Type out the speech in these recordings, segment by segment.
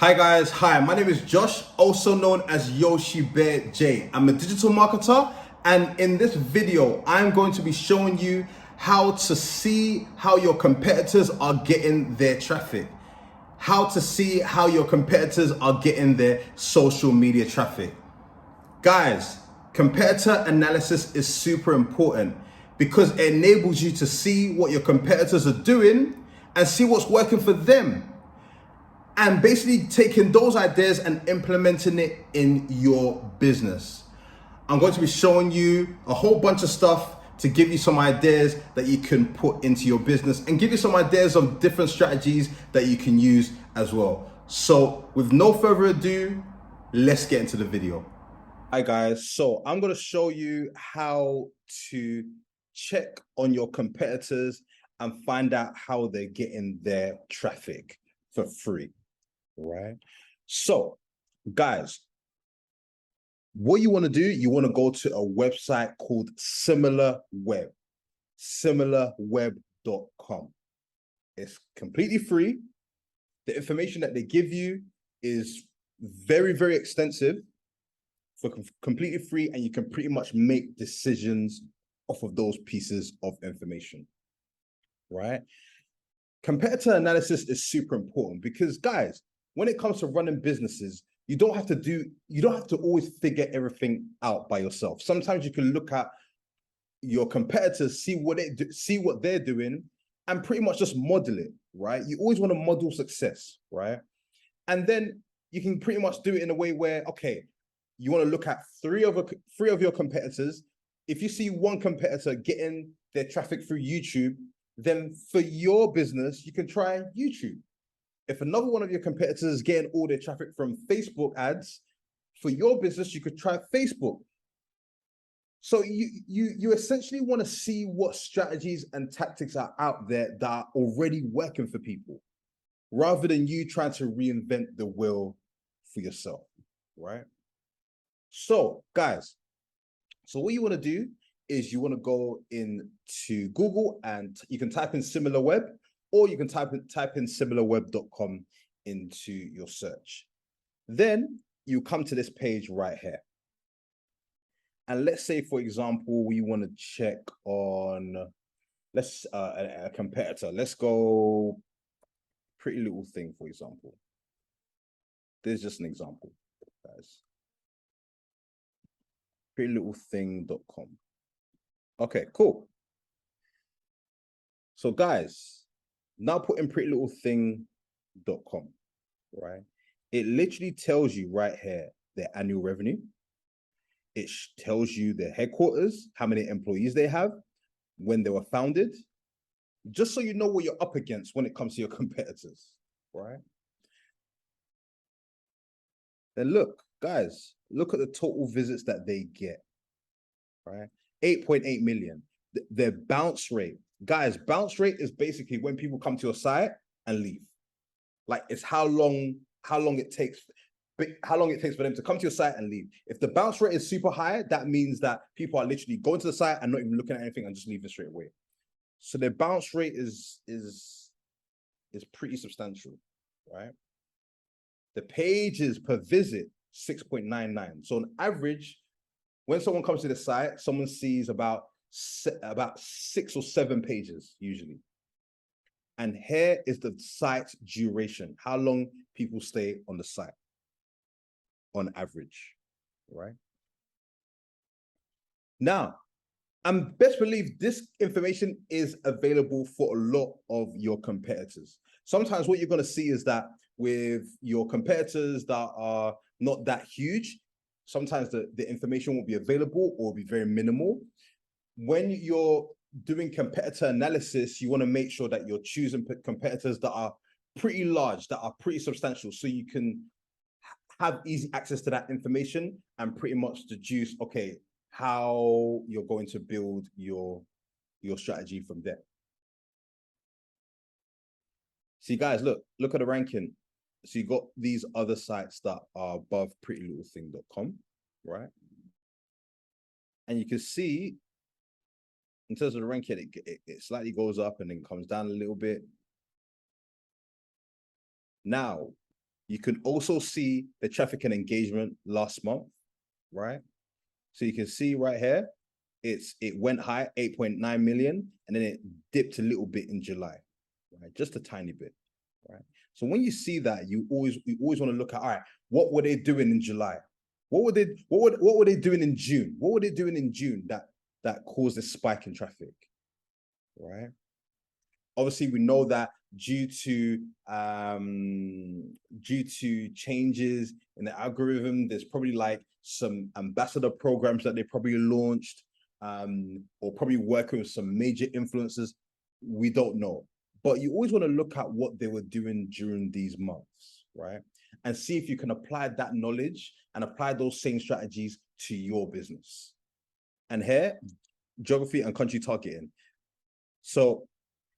Hi guys, my name is Josh, also known as Yoshi Bear J. I'm a digital marketer, and in this video, I'm going to be showing you how to see how your competitors are getting their traffic. How to see how your competitors are getting their social media traffic. Guys, competitor analysis is super important because it enables you to see what your competitors are doing and see what's working for them, and basically taking those ideas and implementing it in your business. I'm going to be showing you a whole bunch of stuff to give you some ideas that you can put into your business and give you some ideas of different strategies that you can use as well. So with no further ado, let's get into the video. Hi guys, so I'm going to show you how to check on your competitors and find out how they're getting their traffic for free. Right? So, guys, what you want to do, you want to go to a website called similarweb.com. It's completely free. The information that they give you is very, very extensive, for completely free, and you can pretty much make decisions off of those pieces of information, right? Competitor analysis is super important because, guys, when it comes to running businesses, you don't have to always figure everything out by yourself. Sometimes you can look at your competitors, see what they're doing, and pretty much just model it, right? You always want to model success, right? And then you can pretty much do it in a way where, okay, you want to look at three of your competitors. If you see one competitor getting their traffic through YouTube, then for your business, you can try YouTube. If another one of your competitors is getting all their traffic from Facebook ads, for your business, you could try Facebook. So you essentially want to see what strategies and tactics are out there that are already working for people, rather than you trying to reinvent the wheel for yourself, right? So, guys, so what you want to do is you want to go into Google and you can type in SimilarWeb, or you can type in similarweb.com into your search. Then you come to this page right here. And let's say, for example, we want to check on a competitor. Let's go Pretty Little Thing, for example. There's just an example, guys. PrettyLittleThing.com. Okay, cool. So, guys, now put in PrettyLittleThing.com, right? It literally tells you right here their annual revenue. It tells you their headquarters, how many employees they have, when they were founded, just so you know what you're up against when it comes to your competitors, right? Then look, guys, look at the total visits that they get, right? 8.8 million. Their bounce rate, guys, bounce rate is basically when people come to your site and leave. Like, it's how long it takes for them to come to your site and leave. If the bounce rate is super high, that means that people are literally going to the site and not even looking at anything and just leaving straight away. So their bounce rate is pretty substantial, right? The pages per visit, 6.99. So on average, when someone comes to the site, someone sees about 6 or 7 pages usually. And here is the site duration, how long people stay on the site on average, right? Now, and best believe this information is available for a lot of your competitors. Sometimes what you're going to see is that with your competitors that are not that huge, sometimes the information won't be available or be very minimal. When you're doing competitor analysis, you want to make sure that you're choosing competitors that are pretty large, that are pretty substantial, so you can have easy access to that information and pretty much deduce, okay, how you're going to build your strategy from there. See, guys, look at the ranking. So you got these other sites that are above prettylittlething.com, right? And you can see in terms of the ranking, it slightly goes up and then comes down a little bit. Now, You can also see the traffic and engagement last month, right? So you can see right here, it went high, 8.9 million, and then it dipped a little bit in July, right? Just a tiny bit, right? So when you see that, you always want to look at, all right, what were they doing in July? What were they doing in June? What were they doing in June that caused a spike in traffic, right? Obviously, we know that due to changes in the algorithm, there's probably like some ambassador programs that they probably launched, or probably working with some major influencers. We don't know, but you always want to look at what they were doing during these months, right? And see if you can apply that knowledge and apply those same strategies to your business. And here, geography and country targeting. So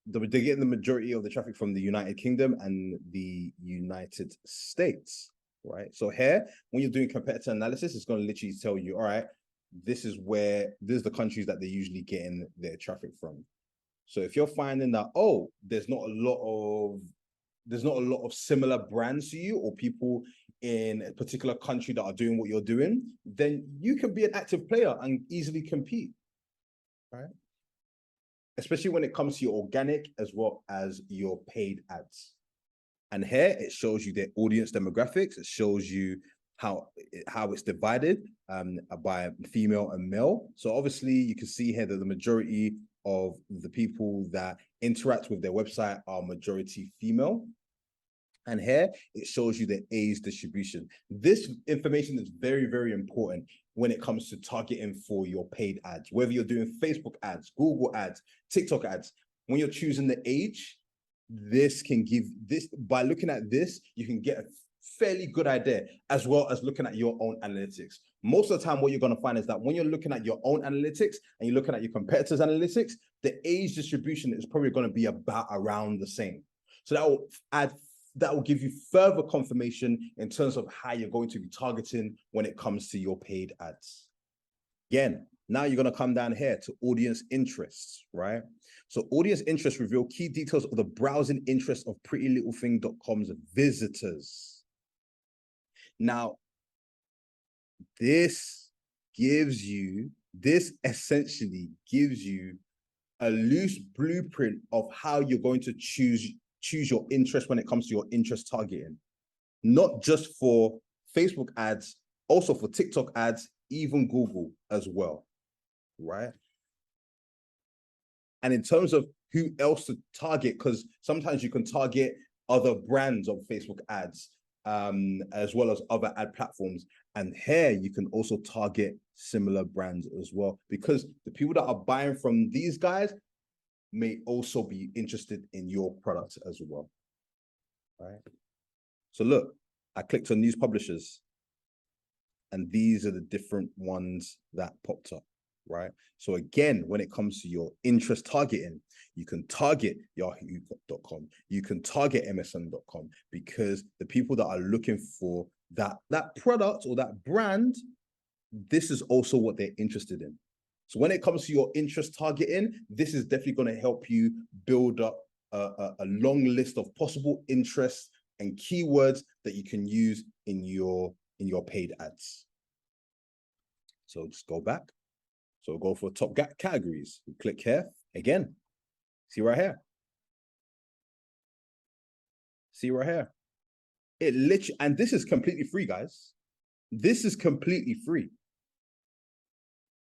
they're getting the majority of the traffic from the United Kingdom and the United States, right? So here, when you're doing competitor analysis, it's going to literally tell you, all right, this is the countries that they're usually getting their traffic from. So if you're finding that, oh, there's not a lot of similar brands to you or people in a particular country that are doing what you're doing, then you can be an active player and easily compete, right? Especially when it comes to your organic as well as your paid ads. And here it shows you their audience demographics. It shows you how it's divided by female and male. So obviously you can see here that the majority of the people that interact with their website are majority female. And here it shows you the age distribution. This information is very, very important when it comes to targeting for your paid ads, whether you're doing Facebook ads, Google ads, TikTok ads. When you're choosing the age, by looking at this, you can get a fairly good idea, as well as looking at your own analytics. Most of the time, what you're going to find is that when you're looking at your own analytics and you're looking at your competitors' analytics, the age distribution is probably going to be about around the same. So that will give you further confirmation in terms of how you're going to be targeting when it comes to your paid ads. Again, now you're going to come down here to audience interests, right? So audience interests reveal key details of the browsing interests of prettylittlething.com's visitors. Now, this essentially gives you a loose blueprint of how you're going to choose your interest when it comes to your interest targeting, not just for Facebook ads, also for TikTok ads, even Google as well, right? And in terms of who else to target, because sometimes you can target other brands of Facebook ads, as well as other ad platforms. And here you can also target similar brands as well, because the people that are buying from these guys may also be interested in your product as well, right? So look, I clicked on news publishers and these are the different ones that popped up, right? So again, when it comes to your interest targeting, you can target yahoo.com, you can target msn.com, because the people that are looking for that product or that brand, this is also what they're interested in. So when it comes to your interest targeting, this is definitely going to help you build up a long list of possible interests and keywords that you can use in your paid ads. So just go back. So go for top categories. We click here again. See right here. See right here. It literally, and this is completely free, guys. This is completely free.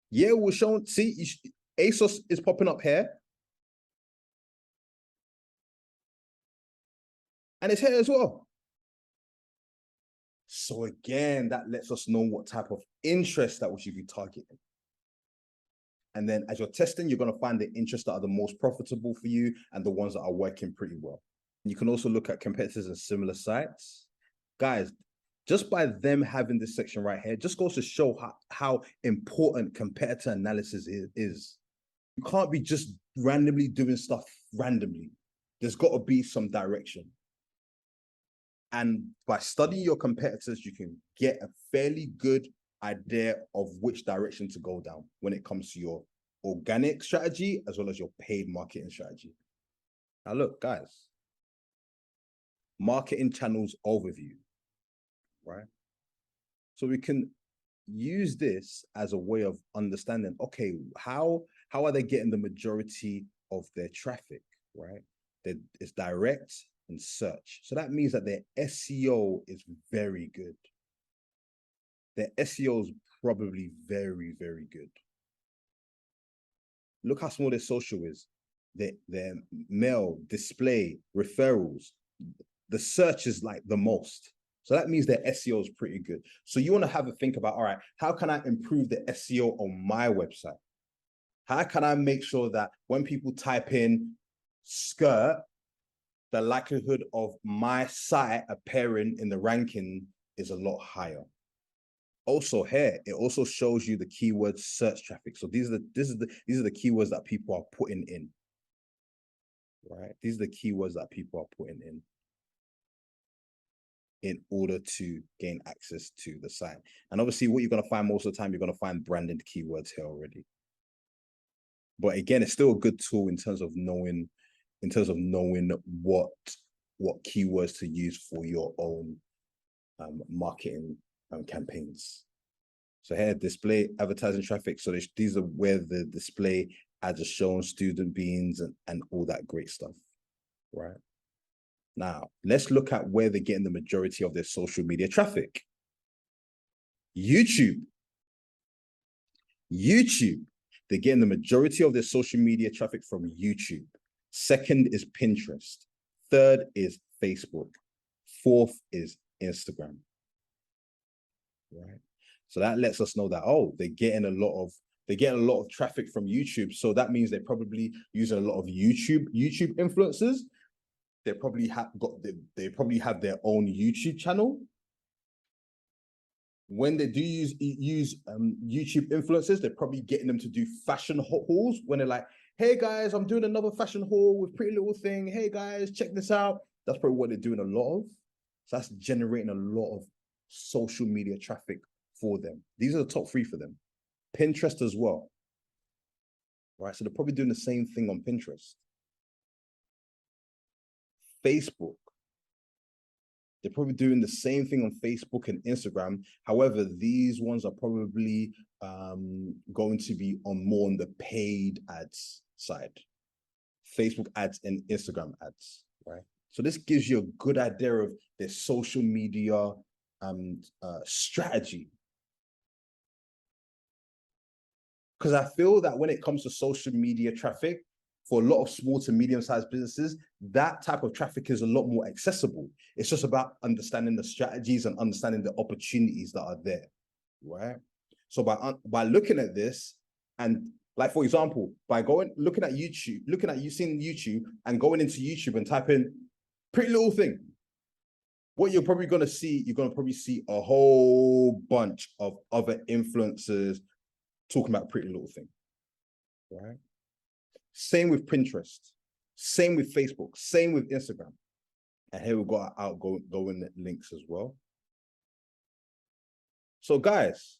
Yeah, we're showing, see, ASOS is popping up here. And it's here as well. So again, that lets us know what type of interest that we should be targeting. And then as you're testing, you're going to find the interests that are the most profitable for you and the ones that are working pretty well. You can also look at competitors and similar sites. Guys, just by them having this section right here, just goes to show how important competitor analysis is. You can't be just randomly doing stuff randomly. There's got to be some direction. And by studying your competitors, you can get a fairly good idea of which direction to go down when it comes to your organic strategy as well as your paid marketing strategy. Now look, guys, marketing channels overview. right? So we can use this as a way of understanding, okay, how are they getting the majority of their traffic, right? It's direct and search. So that means that their SEO is very good. Their SEO is probably very, very good. Look how small their social is. Their mail, display, referrals. The search is like the most. So that means their SEO is pretty good. So you want to have a think about, all right, how can I improve the SEO on my website? How can I make sure that when people type in skirt, the likelihood of my site appearing in the ranking is a lot higher? Also here, it also shows you the keyword search traffic. So these are the keywords that people are putting in, right? These are the keywords that people are putting in order to gain access to the site. And obviously what you're going to find most of the time, you're going to find branded keywords here already. But again, it's still a good tool in terms of knowing what keywords to use for your own marketing campaigns. So here, display advertising traffic. So these are where the display ads are shown, student beans and all that great stuff, right? Now, let's look at where they're getting the majority of their social media traffic. YouTube. They're getting the majority of their social media traffic from YouTube. Second is Pinterest. Third is Facebook. Fourth is Instagram, right? So that lets us know that, oh, they're getting a lot of traffic from YouTube. So that means they're probably using a lot of YouTube influencers. They probably have their own YouTube channel. When they do use YouTube influencers, they're probably getting them to do fashion hauls when they're like, hey guys, I'm doing another fashion haul with Pretty Little Thing. Hey guys, check this out. That's probably what they're doing a lot of. So that's generating a lot of social media traffic for them. These are the top 3 for them. Pinterest as well, right? So they're probably doing the same thing on Pinterest. Facebook. They're probably doing the same thing on Facebook and Instagram. However, these ones are probably going to be more on the paid ads side. Facebook ads and Instagram ads, right? So this gives you a good idea of their social media strategy. Because I feel that when it comes to social media traffic, for a lot of small to medium-sized businesses, that type of traffic is a lot more accessible. It's just about understanding the strategies and understanding the opportunities that are there, right? So by looking at this, and like, for example, by looking at YouTube and going into YouTube and type in Pretty Little Thing, what you're probably going to see, a whole bunch of other influencers talking about Pretty Little Thing, right? Same with Pinterest, same with Facebook, same with Instagram. And here we've got our outgoing links as well. So guys,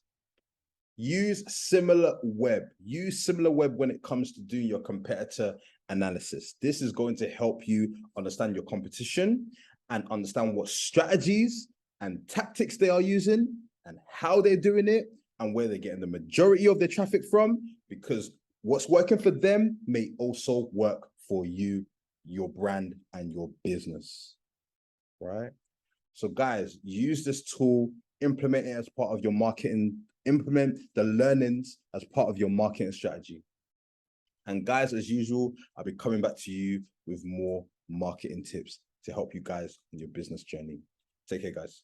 use similar web when it comes to doing your competitor analysis. This is going to help you understand your competition and understand what strategies and tactics they are using and how they're doing it and where they're getting the majority of their traffic from, because what's working for them may also work for you, your brand, and your business, right? So guys, use this tool, implement it as part of your marketing, implement the learnings as part of your marketing strategy. And guys, as usual, I'll be coming back to you with more marketing tips to help you guys in your business journey. Take care, guys.